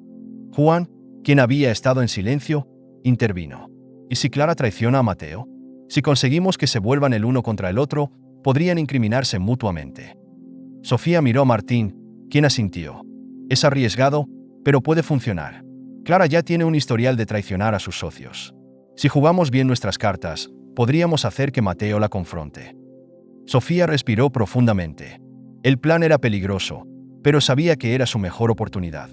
Juan, quien había estado en silencio, intervino. ¿Y si Clara traiciona a Mateo? Si conseguimos que se vuelvan el uno contra el otro, podrían incriminarse mutuamente. Sofía miró a Martín, quien asintió. Es arriesgado, pero puede funcionar. Clara ya tiene un historial de traicionar a sus socios. Si jugamos bien nuestras cartas, podríamos hacer que Mateo la confronte. Sofía respiró profundamente. El plan era peligroso, pero sabía que era su mejor oportunidad.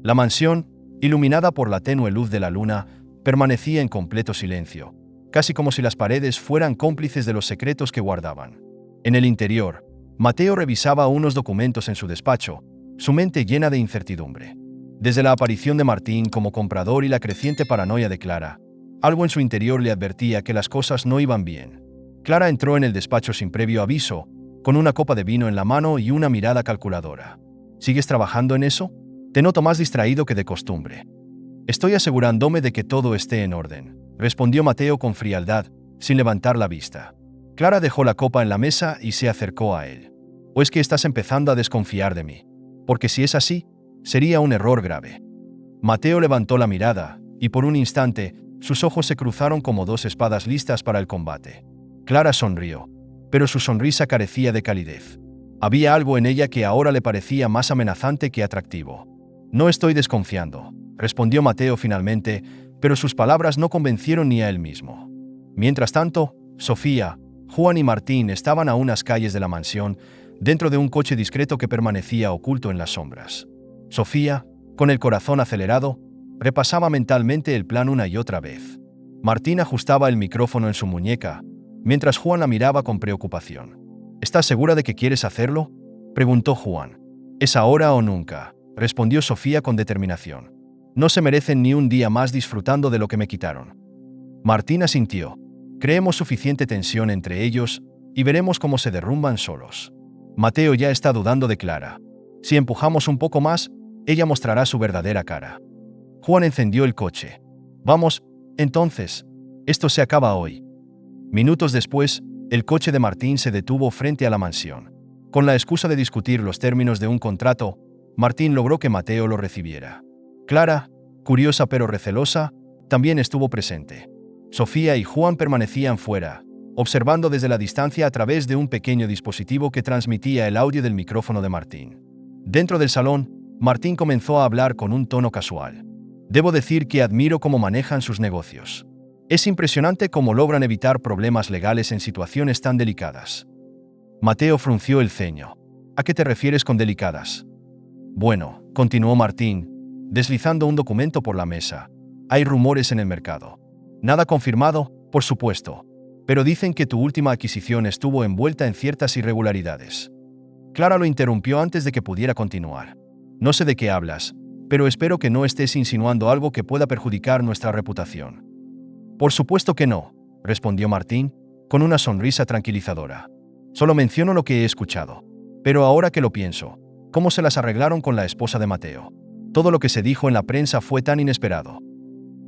La mansión, iluminada por la tenue luz de la luna, permanecía en completo silencio, casi como si las paredes fueran cómplices de los secretos que guardaban. En el interior, Mateo revisaba unos documentos en su despacho, su mente llena de incertidumbre. Desde la aparición de Martín como comprador y la creciente paranoia de Clara, algo en su interior le advertía que las cosas no iban bien. Clara entró en el despacho sin previo aviso, con una copa de vino en la mano y una mirada calculadora. ¿Sigues trabajando en eso? Te noto más distraído que de costumbre. Estoy asegurándome de que todo esté en orden, respondió Mateo con frialdad, sin levantar la vista. Clara dejó la copa en la mesa y se acercó a él. ¿O es que estás empezando a desconfiar de mí? Porque si es así, sería un error grave. Mateo levantó la mirada, y por un instante, sus ojos se cruzaron como dos espadas listas para el combate. Clara sonrió, pero su sonrisa carecía de calidez. Había algo en ella que ahora le parecía más amenazante que atractivo. No estoy desconfiando, respondió Mateo finalmente, pero sus palabras no convencieron ni a él mismo. Mientras tanto, Sofía, Juan y Martín estaban a unas calles de la mansión, dentro de un coche discreto que permanecía oculto en las sombras. Sofía, con el corazón acelerado, repasaba mentalmente el plan una y otra vez. Martín ajustaba el micrófono en su muñeca, mientras Juan la miraba con preocupación. ¿Estás segura de que quieres hacerlo?, preguntó Juan. «Es ahora o nunca», respondió Sofía con determinación. «No se merecen ni un día más disfrutando de lo que me quitaron». Martín asintió. «Creemos suficiente tensión entre ellos y veremos cómo se derrumban solos». Mateo ya está dudando de Clara. Si empujamos un poco más, ella mostrará su verdadera cara. Juan encendió el coche. «Vamos, entonces. Esto se acaba hoy». Minutos después, el coche de Martín se detuvo frente a la mansión. Con la excusa de discutir los términos de un contrato, Martín logró que Mateo lo recibiera. Clara, curiosa pero recelosa, también estuvo presente. Sofía y Juan permanecían fuera, observando desde la distancia a través de un pequeño dispositivo que transmitía el audio del micrófono de Martín. Dentro del salón, Martín comenzó a hablar con un tono casual. «Debo decir que admiro cómo manejan sus negocios. Es impresionante cómo logran evitar problemas legales en situaciones tan delicadas». Mateo frunció el ceño. «¿A qué te refieres con delicadas?». «Bueno», continuó Martín, deslizando un documento por la mesa. «Hay rumores en el mercado. Nada confirmado, por supuesto, pero dicen que tu última adquisición estuvo envuelta en ciertas irregularidades». Clara lo interrumpió antes de que pudiera continuar. «No sé de qué hablas, pero espero que no estés insinuando algo que pueda perjudicar nuestra reputación». «Por supuesto que no», respondió Martín, con una sonrisa tranquilizadora. «Solo menciono lo que he escuchado. Pero ahora que lo pienso, ¿cómo se las arreglaron con la esposa de Mateo? Todo lo que se dijo en la prensa fue tan inesperado».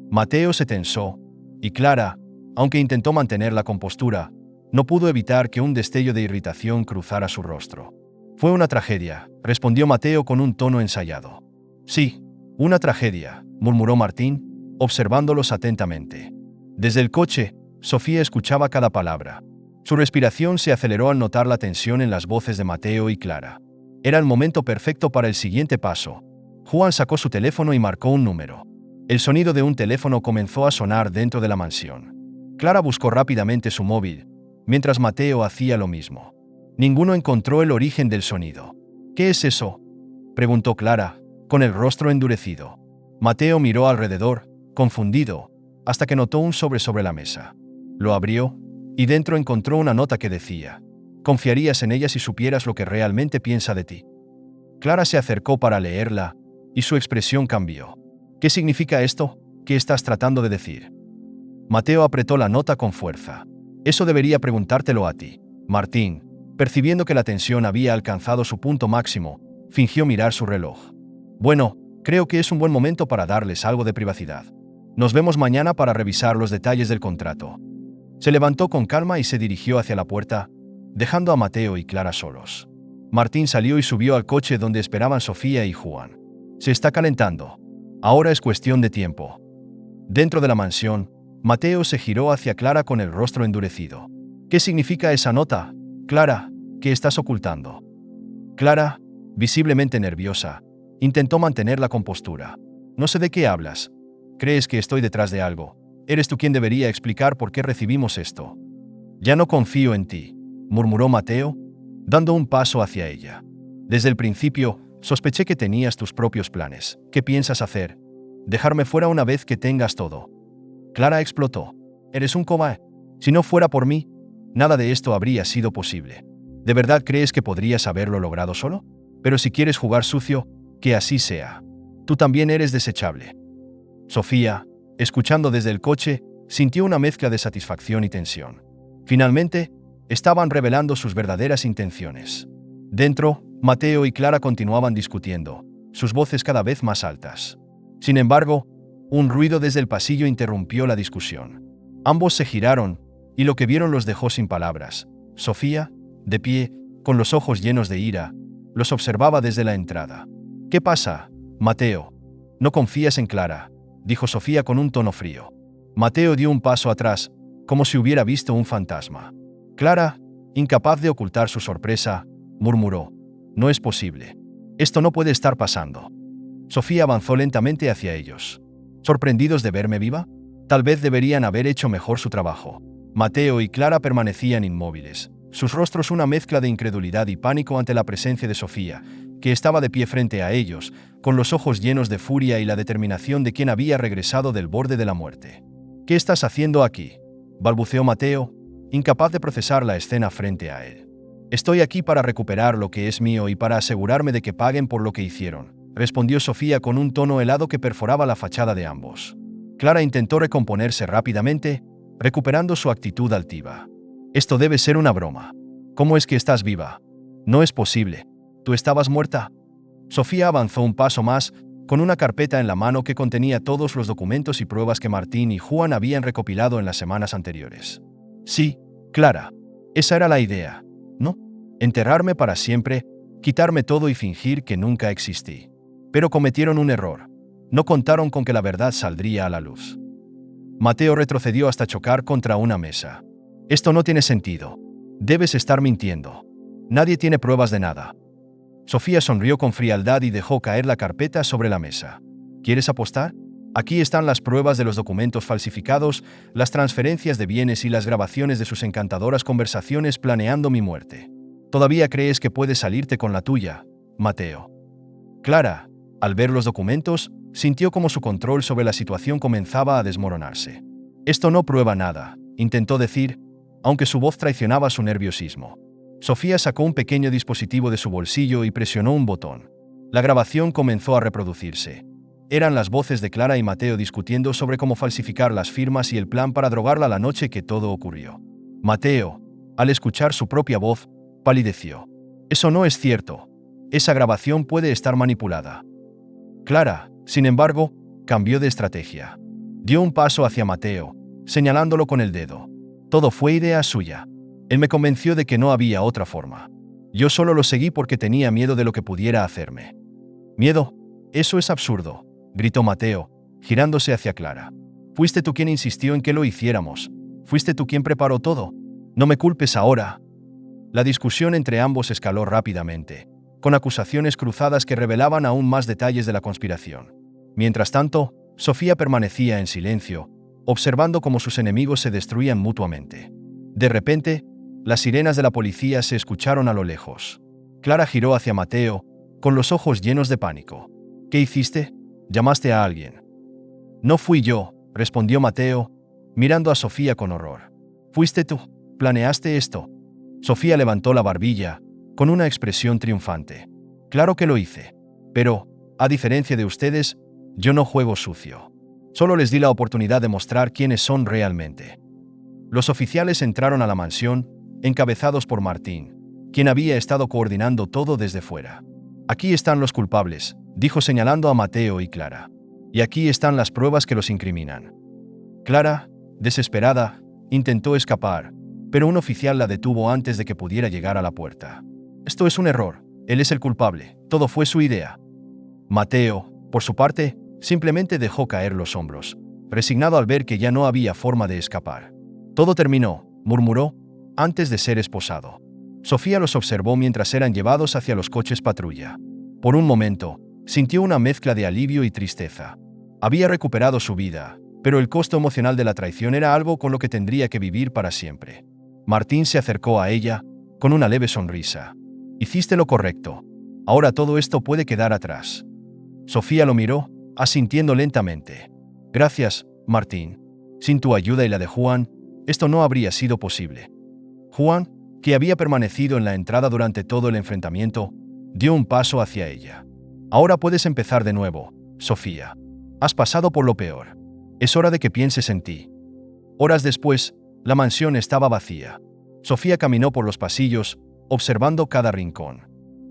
Mateo se tensó, y Clara, aunque intentó mantener la compostura, no pudo evitar que un destello de irritación cruzara su rostro. «Fue una tragedia», respondió Mateo con un tono ensayado. «Sí, una tragedia», murmuró Martín, observándolos atentamente. Desde el coche, Sofía escuchaba cada palabra. Su respiración se aceleró al notar la tensión en las voces de Mateo y Clara. Era el momento perfecto para el siguiente paso. Juan sacó su teléfono y marcó un número. El sonido de un teléfono comenzó a sonar dentro de la mansión. Clara buscó rápidamente su móvil, mientras Mateo hacía lo mismo. Ninguno encontró el origen del sonido. «¿Qué es eso?», preguntó Clara, con el rostro endurecido. Mateo miró alrededor, confundido, hasta que notó un sobre la mesa. Lo abrió, y dentro encontró una nota que decía: «Confiarías en ella si supieras lo que realmente piensa de ti». Clara se acercó para leerla, y su expresión cambió. «¿Qué significa esto? ¿Qué estás tratando de decir?». Mateo apretó la nota con fuerza. «Eso debería preguntártelo a ti». Martín, percibiendo que la tensión había alcanzado su punto máximo, fingió mirar su reloj. «Bueno, creo que es un buen momento para darles algo de privacidad. Nos vemos mañana para revisar los detalles del contrato». Se levantó con calma y se dirigió hacia la puerta, dejando a Mateo y Clara solos. Martín salió y subió al coche donde esperaban Sofía y Juan. «Se está calentando. Ahora es cuestión de tiempo». Dentro de la mansión, Mateo se giró hacia Clara con el rostro endurecido. «¿Qué significa esa nota, Clara? ¿Qué estás ocultando?». Clara, visiblemente nerviosa, intentó mantener la compostura. «No sé de qué hablas. ¿Crees que estoy detrás de algo? Eres tú quien debería explicar por qué recibimos esto». «Ya no confío en ti», murmuró Mateo, dando un paso hacia ella. «Desde el principio, sospeché que tenías tus propios planes. ¿Qué piensas hacer? ¿Dejarme fuera una vez que tengas todo?». Clara explotó. «Eres un cobarde. Si no fuera por mí, nada de esto habría sido posible. ¿De verdad crees que podrías haberlo logrado solo? Pero si quieres jugar sucio, que así sea. Tú también eres desechable». Sofía, escuchando desde el coche, sintió una mezcla de satisfacción y tensión. Finalmente, estaban revelando sus verdaderas intenciones. Dentro, Mateo y Clara continuaban discutiendo, sus voces cada vez más altas. Sin embargo, un ruido desde el pasillo interrumpió la discusión. Ambos se giraron, y lo que vieron los dejó sin palabras. Sofía, de pie, con los ojos llenos de ira, los observaba desde la entrada. «¿Qué pasa, Mateo?», No confías en Clara, dijo Sofía con un tono frío. Mateo dio un paso atrás, como si hubiera visto un fantasma. Clara, incapaz de ocultar su sorpresa, murmuró: no es posible. Esto no puede estar pasando. Sofía avanzó lentamente hacia ellos. ¿Sorprendidos de verme viva? Tal vez deberían haber hecho mejor su trabajo. Mateo y Clara permanecían inmóviles, sus rostros una mezcla de incredulidad y pánico ante la presencia de Sofía, que estaba de pie frente a ellos, con los ojos llenos de furia y la determinación de quien había regresado del borde de la muerte. ¿Qué estás haciendo aquí?, balbuceó Mateo, incapaz de procesar la escena frente a él. Estoy aquí para recuperar lo que es mío y para asegurarme de que paguen por lo que hicieron, respondió Sofía con un tono helado que perforaba la fachada de ambos. Clara intentó recomponerse rápidamente, recuperando su actitud altiva. Esto debe ser una broma. ¿Cómo es que estás viva? No es posible. ¿Tú estabas muerta? Sofía avanzó un paso más, con una carpeta en la mano que contenía todos los documentos y pruebas que Martín y Juan habían recopilado en las semanas anteriores. Sí, Clara. Esa era la idea, ¿no? Enterrarme para siempre, quitarme todo y fingir que nunca existí. Pero cometieron un error. No contaron con que la verdad saldría a la luz. Mateo retrocedió hasta chocar contra una mesa. Esto no tiene sentido. Debes estar mintiendo. Nadie tiene pruebas de nada. Sofía sonrió con frialdad y dejó caer la carpeta sobre la mesa. ¿Quieres apostar? Aquí están las pruebas de los documentos falsificados, las transferencias de bienes y las grabaciones de sus encantadoras conversaciones planeando mi muerte. ¿Todavía crees que puedes salirte con la tuya, Mateo? Clara, al ver los documentos, sintió como su control sobre la situación comenzaba a desmoronarse. Esto no prueba nada, intentó decir, aunque su voz traicionaba su nerviosismo. Sofía sacó un pequeño dispositivo de su bolsillo y presionó un botón. La grabación comenzó a reproducirse. Eran las voces de Clara y Mateo discutiendo sobre cómo falsificar las firmas y el plan para drogarla la noche que todo ocurrió. Mateo, al escuchar su propia voz, palideció. Eso no es cierto. Esa grabación puede estar manipulada. Clara, sin embargo, cambió de estrategia. Dio un paso hacia Mateo, señalándolo con el dedo. Todo fue idea suya. Él me convenció de que no había otra forma. Yo solo lo seguí porque tenía miedo de lo que pudiera hacerme. ¿Miedo? Eso es absurdo, gritó Mateo, girándose hacia Clara. Fuiste tú quien insistió en que lo hiciéramos. Fuiste tú quien preparó todo. No me culpes ahora. La discusión entre ambos escaló rápidamente, con acusaciones cruzadas que revelaban aún más detalles de la conspiración. Mientras tanto, Sofía permanecía en silencio, observando cómo sus enemigos se destruían mutuamente. De repente, las sirenas de la policía se escucharon a lo lejos. Clara giró hacia Mateo, con los ojos llenos de pánico. ¿Qué hiciste? ¿Llamaste a alguien? No fui yo, respondió Mateo, mirando a Sofía con horror. ¿Fuiste tú? ¿Planeaste esto? Sofía levantó la barbilla, con una expresión triunfante. Claro que lo hice. Pero, a diferencia de ustedes, yo no juego sucio. Solo les di la oportunidad de mostrar quiénes son realmente. Los oficiales entraron a la mansión, encabezados por Martín, quien había estado coordinando todo desde fuera. Aquí están los culpables, dijo señalando a Mateo y Clara. Y aquí están las pruebas que los incriminan. Clara, desesperada, intentó escapar, pero un oficial la detuvo antes de que pudiera llegar a la puerta. Esto es un error, él es el culpable, todo fue su idea. Mateo, por su parte, simplemente dejó caer los hombros, resignado al ver que ya no había forma de escapar. Todo terminó, murmuró, antes de ser esposado. Sofía los observó mientras eran llevados hacia los coches patrulla. Por un momento, sintió una mezcla de alivio y tristeza. Había recuperado su vida, pero el costo emocional de la traición era algo con lo que tendría que vivir para siempre. Martín se acercó a ella, con una leve sonrisa. Hiciste lo correcto. Ahora todo esto puede quedar atrás. Sofía lo miró, asintiendo lentamente. Gracias, Martín. Sin tu ayuda y la de Juan, esto no habría sido posible. Juan, que había permanecido en la entrada durante todo el enfrentamiento, dio un paso hacia ella. Ahora puedes empezar de nuevo, Sofía. Has pasado por lo peor. Es hora de que pienses en ti. Horas después, la mansión estaba vacía. Sofía caminó por los pasillos, observando cada rincón.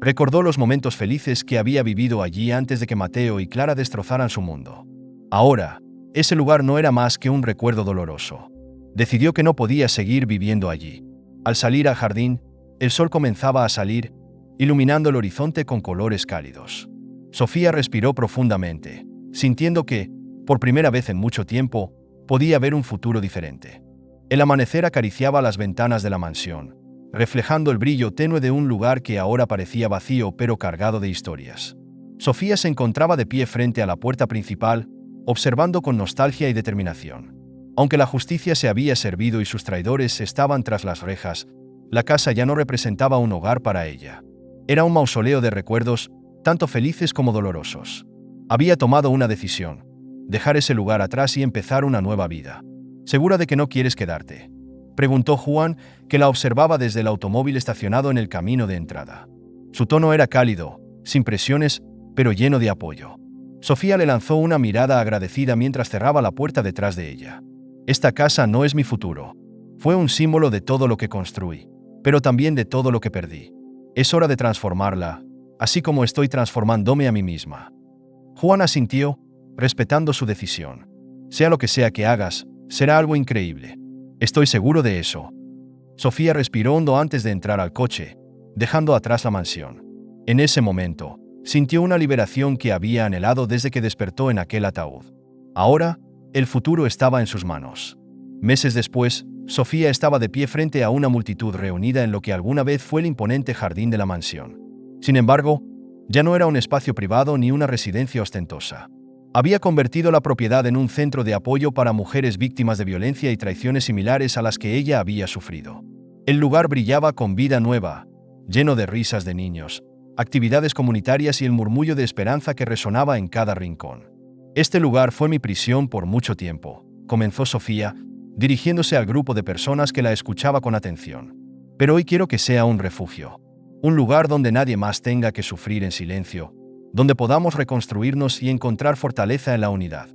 Recordó los momentos felices que había vivido allí antes de que Mateo y Clara destrozaran su mundo. Ahora, ese lugar no era más que un recuerdo doloroso. Decidió que no podía seguir viviendo allí. Al salir al jardín, el sol comenzaba a salir, iluminando el horizonte con colores cálidos. Sofía respiró profundamente, sintiendo que, por primera vez en mucho tiempo, podía ver un futuro diferente. El amanecer acariciaba las ventanas de la mansión, reflejando el brillo tenue de un lugar que ahora parecía vacío pero cargado de historias. Sofía se encontraba de pie frente a la puerta principal, observando con nostalgia y determinación. Aunque la justicia se había servido y sus traidores estaban tras las rejas, la casa ya no representaba un hogar para ella. Era un mausoleo de recuerdos, tanto felices como dolorosos. Había tomado una decisión: dejar ese lugar atrás y empezar una nueva vida. ¿Segura de que no quieres quedarte?, preguntó Juan, que la observaba desde el automóvil estacionado en el camino de entrada. Su tono era cálido, sin presiones, pero lleno de apoyo. Sofía le lanzó una mirada agradecida mientras cerraba la puerta detrás de ella. Esta casa no es mi futuro. Fue un símbolo de todo lo que construí, pero también de todo lo que perdí. Es hora de transformarla, así como estoy transformándome a mí misma. Juan asintió, respetando su decisión. Sea lo que sea que hagas, será algo increíble. Estoy seguro de eso. Sofía respiró hondo antes de entrar al coche, dejando atrás la mansión. En ese momento, sintió una liberación que había anhelado desde que despertó en aquel ataúd. Ahora, el futuro estaba en sus manos. Meses después, Sofía estaba de pie frente a una multitud reunida en lo que alguna vez fue el imponente jardín de la mansión. Sin embargo, ya no era un espacio privado ni una residencia ostentosa. Había convertido la propiedad en un centro de apoyo para mujeres víctimas de violencia y traiciones similares a las que ella había sufrido. El lugar brillaba con vida nueva, lleno de risas de niños, actividades comunitarias y el murmullo de esperanza que resonaba en cada rincón. Este lugar fue mi prisión por mucho tiempo, comenzó Sofía, dirigiéndose al grupo de personas que la escuchaba con atención. Pero hoy quiero que sea un refugio, un lugar donde nadie más tenga que sufrir en silencio, donde podamos reconstruirnos y encontrar fortaleza en la unidad.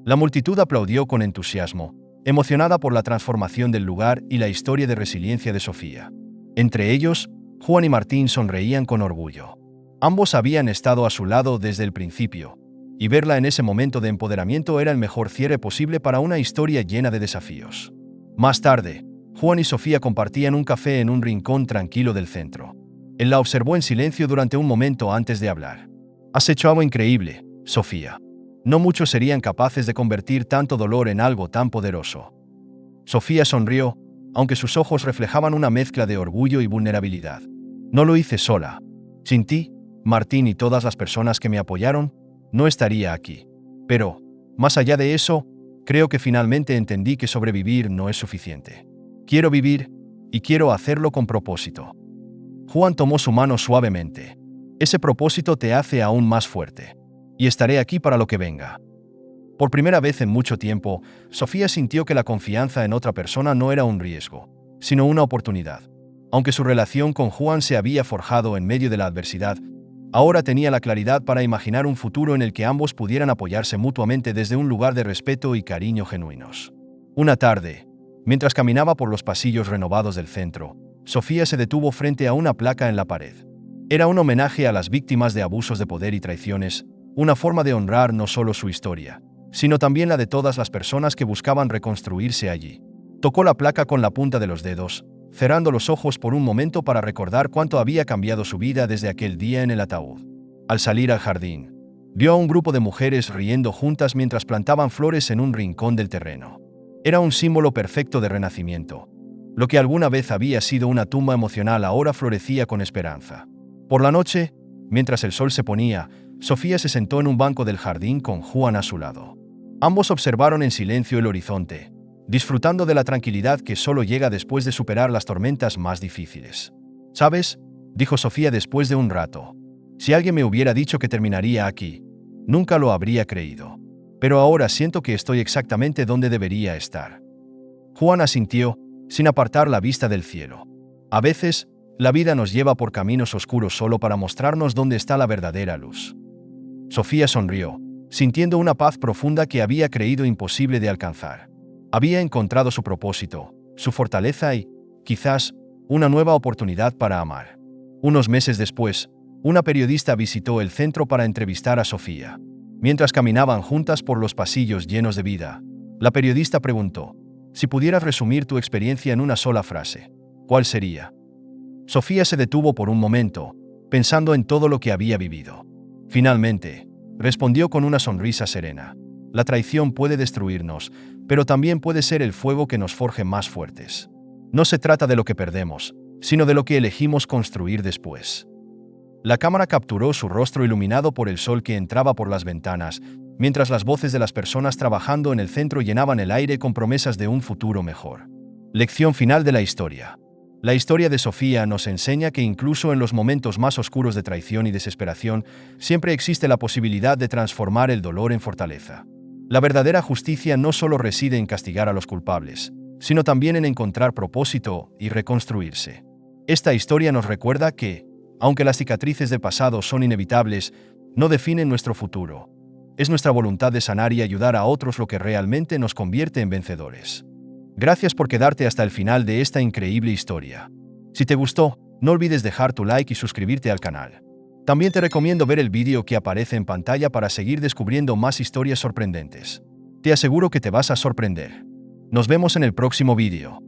La multitud aplaudió con entusiasmo, emocionada por la transformación del lugar y la historia de resiliencia de Sofía. Entre ellos, Juan y Martín sonreían con orgullo. Ambos habían estado a su lado desde el principio, y verla en ese momento de empoderamiento era el mejor cierre posible para una historia llena de desafíos. Más tarde, Juan y Sofía compartían un café en un rincón tranquilo del centro. Él la observó en silencio durante un momento antes de hablar. «Has hecho algo increíble, Sofía. No muchos serían capaces de convertir tanto dolor en algo tan poderoso». Sofía sonrió, aunque sus ojos reflejaban una mezcla de orgullo y vulnerabilidad. «No lo hice sola. Sin ti, Martín y todas las personas que me apoyaron, no estaría aquí. Pero, más allá de eso, creo que finalmente entendí que sobrevivir no es suficiente. Quiero vivir, y quiero hacerlo con propósito». Juan tomó su mano suavemente. «Ese propósito te hace aún más fuerte. Y estaré aquí para lo que venga». Por primera vez en mucho tiempo, Sofía sintió que la confianza en otra persona no era un riesgo, sino una oportunidad. Aunque su relación con Juan se había forjado en medio de la adversidad, ahora tenía la claridad para imaginar un futuro en el que ambos pudieran apoyarse mutuamente desde un lugar de respeto y cariño genuinos. Una tarde, mientras caminaba por los pasillos renovados del centro, Sofía se detuvo frente a una placa en la pared. Era un homenaje a las víctimas de abusos de poder y traiciones, una forma de honrar no solo su historia, sino también la de todas las personas que buscaban reconstruirse allí. Tocó la placa con la punta de los dedos, cerrando los ojos por un momento para recordar cuánto había cambiado su vida desde aquel día en el ataúd. Al salir al jardín, vio a un grupo de mujeres riendo juntas mientras plantaban flores en un rincón del terreno. Era un símbolo perfecto de renacimiento. Lo que alguna vez había sido una tumba emocional ahora florecía con esperanza. Por la noche, mientras el sol se ponía, Sofía se sentó en un banco del jardín con Juan a su lado. Ambos observaron en silencio el horizonte, disfrutando de la tranquilidad que solo llega después de superar las tormentas más difíciles. «¿Sabes?», dijo Sofía después de un rato. «Si alguien me hubiera dicho que terminaría aquí, nunca lo habría creído. Pero ahora siento que estoy exactamente donde debería estar». Juan asintió, sin apartar la vista del cielo. A veces, la vida nos lleva por caminos oscuros solo para mostrarnos dónde está la verdadera luz. Sofía sonrió, sintiendo una paz profunda que había creído imposible de alcanzar. Había encontrado su propósito, su fortaleza y, quizás, una nueva oportunidad para amar. Unos meses después, una periodista visitó el centro para entrevistar a Sofía. Mientras caminaban juntas por los pasillos llenos de vida, la periodista preguntó: «Si pudieras resumir tu experiencia en una sola frase, ¿cuál sería?». Sofía se detuvo por un momento, pensando en todo lo que había vivido. Finalmente, Respondió con una sonrisa serena. La traición puede destruirnos, pero también puede ser el fuego que nos forje más fuertes. No se trata de lo que perdemos, sino de lo que elegimos construir después. La cámara capturó su rostro iluminado por el sol que entraba por las ventanas, mientras las voces de las personas trabajando en el centro llenaban el aire con promesas de un futuro mejor. Lección final de la historia. La historia de Sofía nos enseña que incluso en los momentos más oscuros de traición y desesperación, siempre existe la posibilidad de transformar el dolor en fortaleza. La verdadera justicia no solo reside en castigar a los culpables, sino también en encontrar propósito y reconstruirse. Esta historia nos recuerda que, aunque las cicatrices del pasado son inevitables, no definen nuestro futuro. Es nuestra voluntad de sanar y ayudar a otros lo que realmente nos convierte en vencedores. Gracias por quedarte hasta el final de esta increíble historia. Si te gustó, no olvides dejar tu like y suscribirte al canal. También te recomiendo ver el vídeo que aparece en pantalla para seguir descubriendo más historias sorprendentes. Te aseguro que te vas a sorprender. Nos vemos en el próximo vídeo.